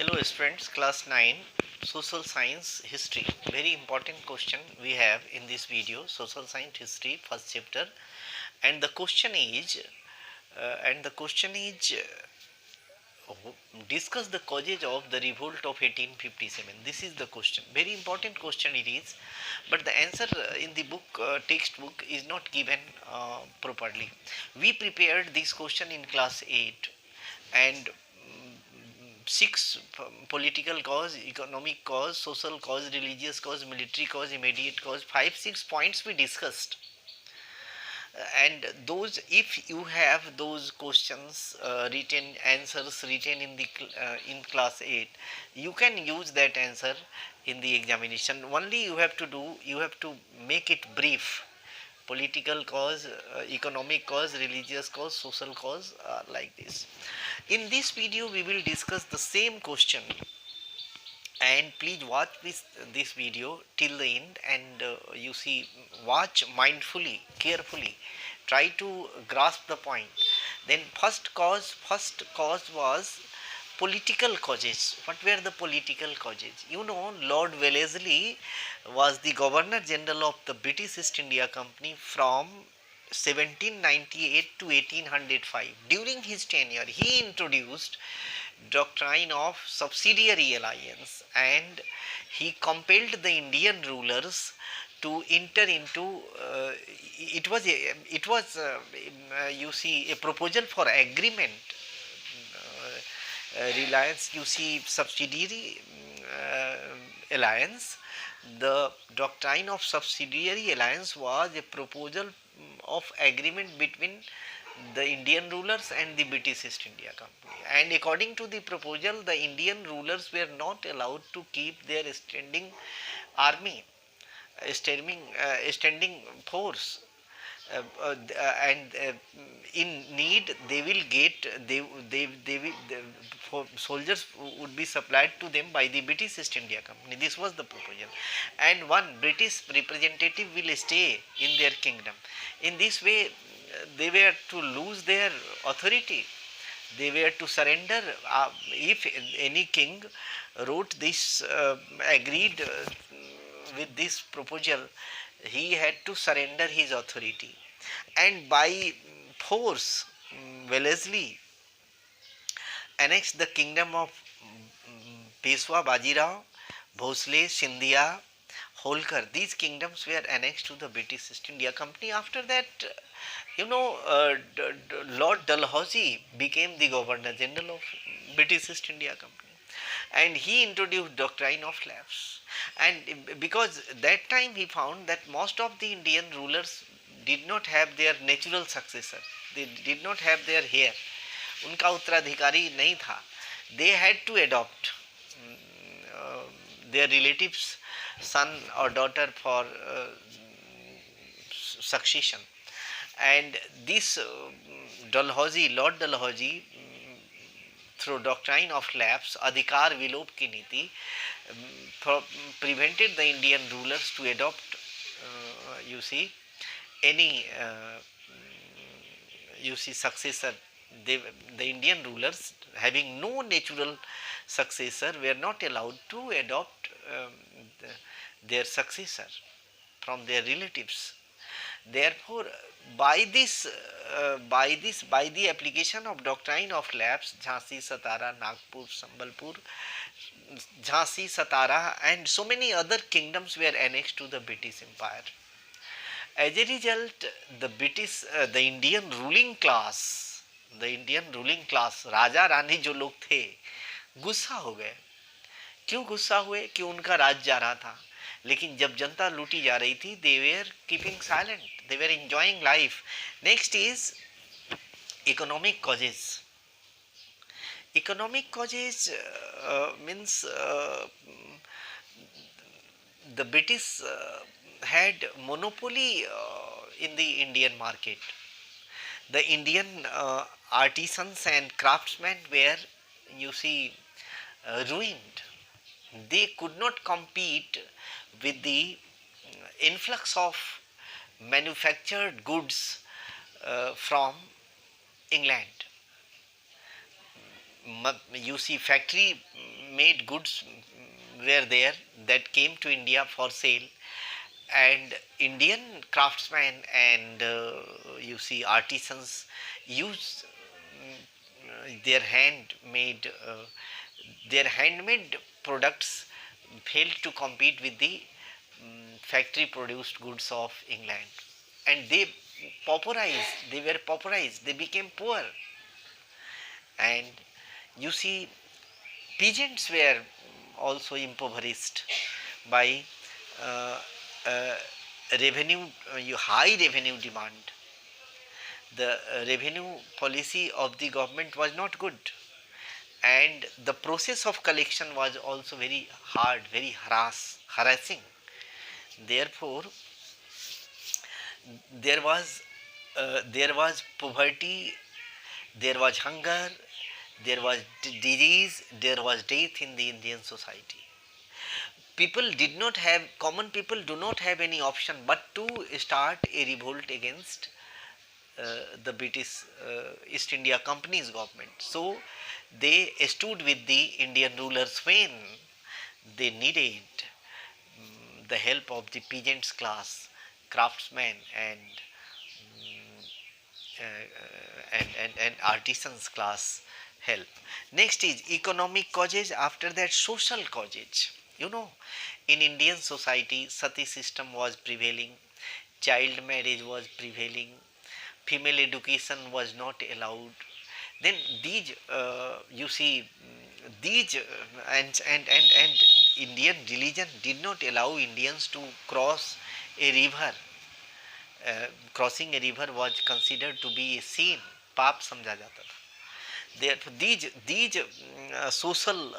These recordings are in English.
Hello students, class 9, social science history. Very important question we have in this video, social science history first chapter, and the question is discuss the causes of the revolt of 1857. This is the question. Very important question it is, but the answer in the book textbook is not given properly. We prepared this question in class 8 and six political cause, economic cause, social cause, religious cause, military cause, immediate cause, 5 6 points we discussed. And those, if you have those questions written, answers written in the in class 8, you can use that answer in the examination. Only you have to do, you have to make it brief. Political cause, economic cause, religious cause, social cause, like this. In this video we will discuss the same question, and please watch this video till the end, and you see, watch mindfully, carefully, try to grasp the point. Then first cause was political causes. What were the political causes? You know, Lord Wellesley was the Governor General of the British East India Company from 1798 to 1805. During his tenure, he introduced doctrine of subsidiary alliance, and he compelled the Indian rulers to enter into you see, a proposal for agreement, reliance, you see, subsidiary alliance. The doctrine of subsidiary alliance was a proposal of agreement between the Indian rulers and the British East India Company. And according to the proposal, the Indian rulers were not allowed to keep their standing army, standing force, and in need they will get, they will, for soldiers would be supplied to them by the British East India Company. This was the proposal, and one British representative will stay in their kingdom. In this way, they were to lose their authority, they were to surrender. If any king wrote this, agreed with this proposal, he had to surrender his authority. And by force, Wellesley annexed the kingdom of Peshwa Bajirao, Bhosle, Scindia, Holkar. These kingdoms were annexed to the British East India Company. After that, Lord Dalhousie became the Governor General of British East India Company, and he introduced doctrine of lapse. And because that time he found that most of the Indian rulers did not have their natural successor, they did not have their heir, उनका उत्तराधिकारी नहीं था. They had to adopt their relatives son or daughter for succession. And this Dalhousie, Lord Dalhousie, through doctrine of lapse, adhikar vilop ki niti, prevented the Indian rulers to adopt, you see, any successor. The Indian rulers, having no natural successor, were not allowed to adopt their successor from their relatives. Therefore, by the application of doctrine of lapse, Jhansi, Satara, Nagpur, Sambalpur, Jhansi, Satara, and so many other kingdoms were annexed to the British Empire. As a result, the Indian ruling class, Raja Rani जो लोग थे, गुस्सा हो गए. क्यों गुस्सा हुए? कि उनका राज जा रहा था, लेकिन जब जनता लूटी जा रही थी, they were keeping silent, they were enjoying life. Next is economic causes. Economic causes means the British had monopoly in the Indian market. The Indian artisans and craftsmen were, you see, ruined. They could not compete with the influx of manufactured goods from England. You see, factory made goods were there that came to India for sale, and Indian craftsmen and you see artisans use their handmade products failed to compete with the factory produced goods of England, and they were pauperized, they became poor. And you see, peasants were also impoverished by uh, uh, revenue, high revenue demand. The revenue policy of the government was not good, and the process of collection was also very hard, very harassing. Therefore, there was poverty, there was hunger, there was disease, there was death in the Indian society. Common people do not have any option but to start a revolt against the British East India Company's government. So they stood with the Indian rulers when they needed the help of the peasants class, craftsmen, and artisans class help. Next is economic causes, after that social causes. You know, in Indian society, sati system was prevailing, child marriage was prevailing, female education was not allowed. Then these, you see, these and Indian religion did not allow Indians to cross a river. Crossing a river was considered to be a sin, पाप समझा जाता था. Therefore, these social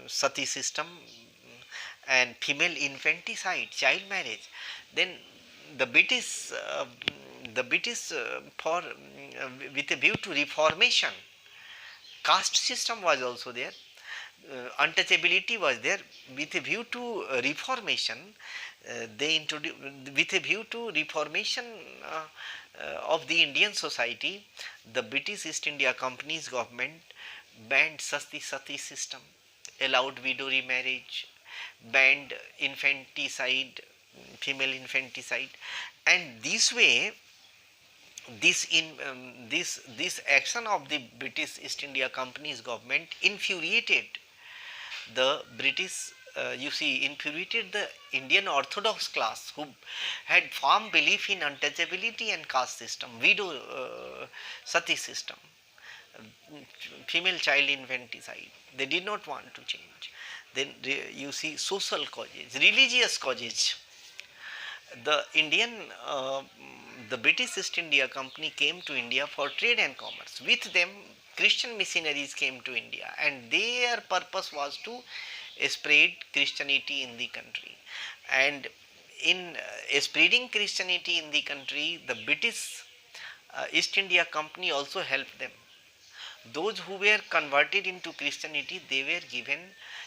sati system and female infanticide, child marriage, then the British, for with a view to reformation, caste system was also there, untouchability was there. With a view to reformation, they introduced, with a view to reformation of the Indian society, the British East India Company's government banned sati system, allowed widow remarriage, banned infanticide, female infanticide, and this way this action of the British East India Company's government infuriated the British, infuriated the Indian Orthodox class, who had firm belief in untouchability and caste system, widow sati system, female child infanticide. They did not want to change. Then you see social causes, religious causes. The the British East India Company came to India for trade and commerce. With them, Christian missionaries came to India, and their purpose was to spread Christianity in the country. And in spreading Christianity in the country, the British East India Company also helped them. Those who were converted into Christianity, they were given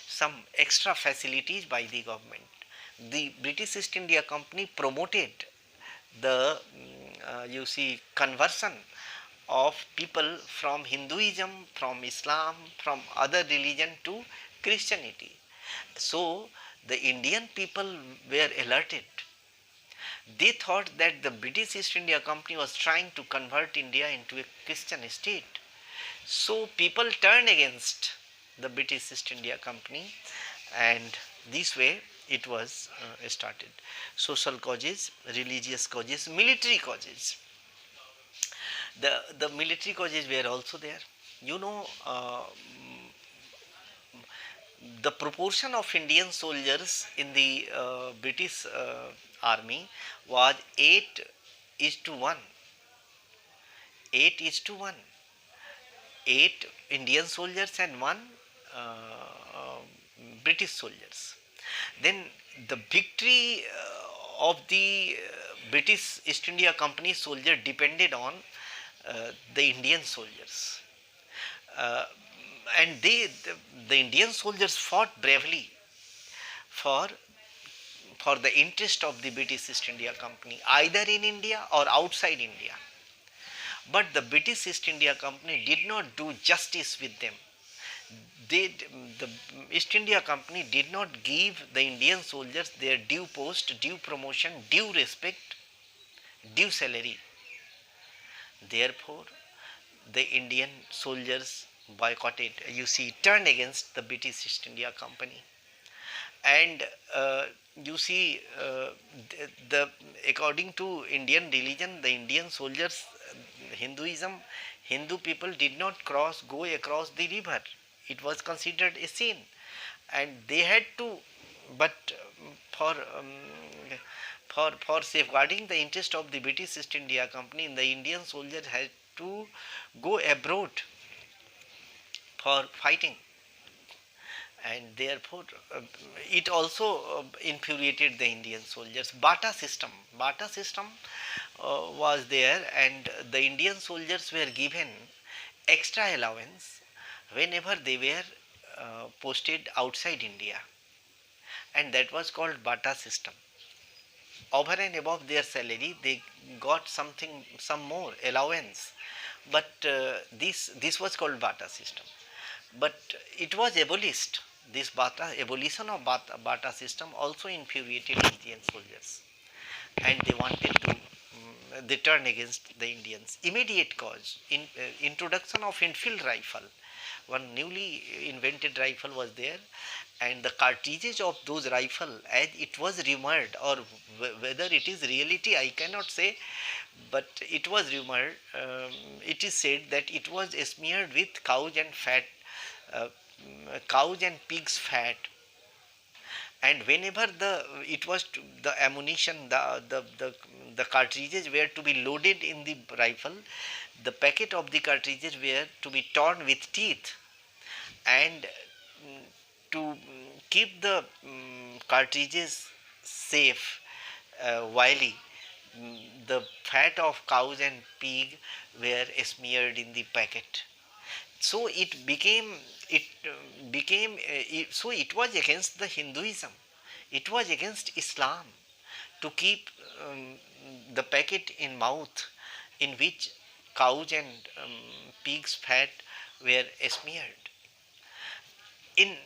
some extra facilities by the government. The British East India Company promoted the conversion of people from Hinduism, from Islam, from other religion to Christianity. So the Indian people were alerted. They thought that the British East India Company was trying to convert India into a Christian state. So people turned against the British East India Company, and this way it was started. Social causes, religious causes, military causes. The military causes were also there. You know, the proportion of Indian soldiers in the British army was 8 is to 1. 8 is to 1. 8 Indian soldiers and 1 British soldiers. Then the victory of the British East India Company soldier depended on the Indian soldiers. And the Indian soldiers fought bravely for the interest of the British East India Company, either in India or outside India. but the British East India Company did not do justice with them. The East India Company did not give the Indian soldiers their due post, due promotion, due respect, due salary. Therefore, the Indian soldiers boycotted, you see, turned against the British East India Company. And you see, the according to Indian religion, the Indian soldiers, Hinduism, Hindu people did not go across the river. It was considered a sin, and they had to, but for for safeguarding the interest of the British East India Company, the Indian soldiers had to go abroad for fighting, and therefore it also infuriated the Indian soldiers. Bata system was there, and the Indian soldiers were given extra allowance whenever they were posted outside India, and that was called Bata system. Over and above their salary, they got some more allowance, but this was called Bata system. But it was abolished. This abolition of Bata system also infuriated Indian soldiers, and they wanted to they turned against the Indians. Immediate cause, introduction of Enfield rifle. One newly invented rifle was there, and the cartridges of those rifle, as it was rumored, or whether it is reality I cannot say, but it was rumored. It is said that it was smeared with uh, cows and pigs fat, and whenever the ammunition, the cartridges were to be loaded in the rifle, the packet of the cartridges were to be torn with teeth, and to keep the cartridges safe, wily, the fat of cows and pig were smeared in the packet. So it was against the Hinduism, it was against Islam to keep the packet in mouth in which cows and pigs fat were smeared. In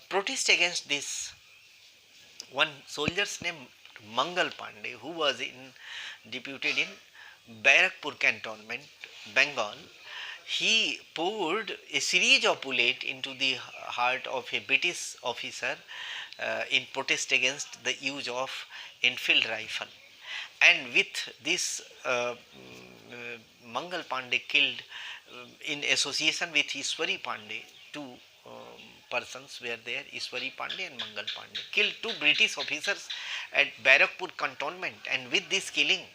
protest against this, one soldier's name Mangal Pandey, who was deputed in Barakpur cantonment, Bengal, he poured a series of bullets into the heart of a British officer in protest against the use of Enfield rifle. And with this, Mangal Pandey killed, in association with Iswari Pandey, two persons were there, Iswari Pandey and Mangal Pandey, killed two British officers at Barakpur cantonment. And with this killing,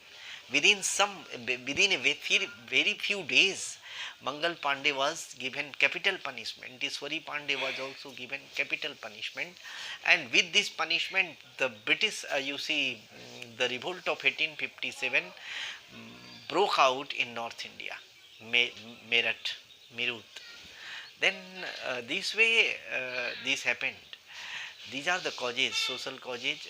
within a very few days, Mangal Pandey was given capital punishment. Iswari Pandey was also given capital punishment, and with this punishment, the British, the revolt of 1857 broke out in North India, Meerut, Mirut. Then this way, this happened. These are the causes: social causes,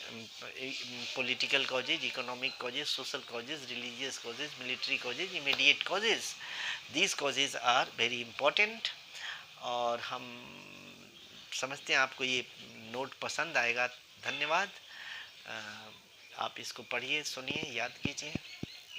political causes, economic causes, social causes, religious causes, military causes, immediate causes. These causes are very important, और हम समझते हैं आपको ये note पसंद आएगा. धन्यवाद. आप इसको पढ़िए, सुनिए, याद कीजिए.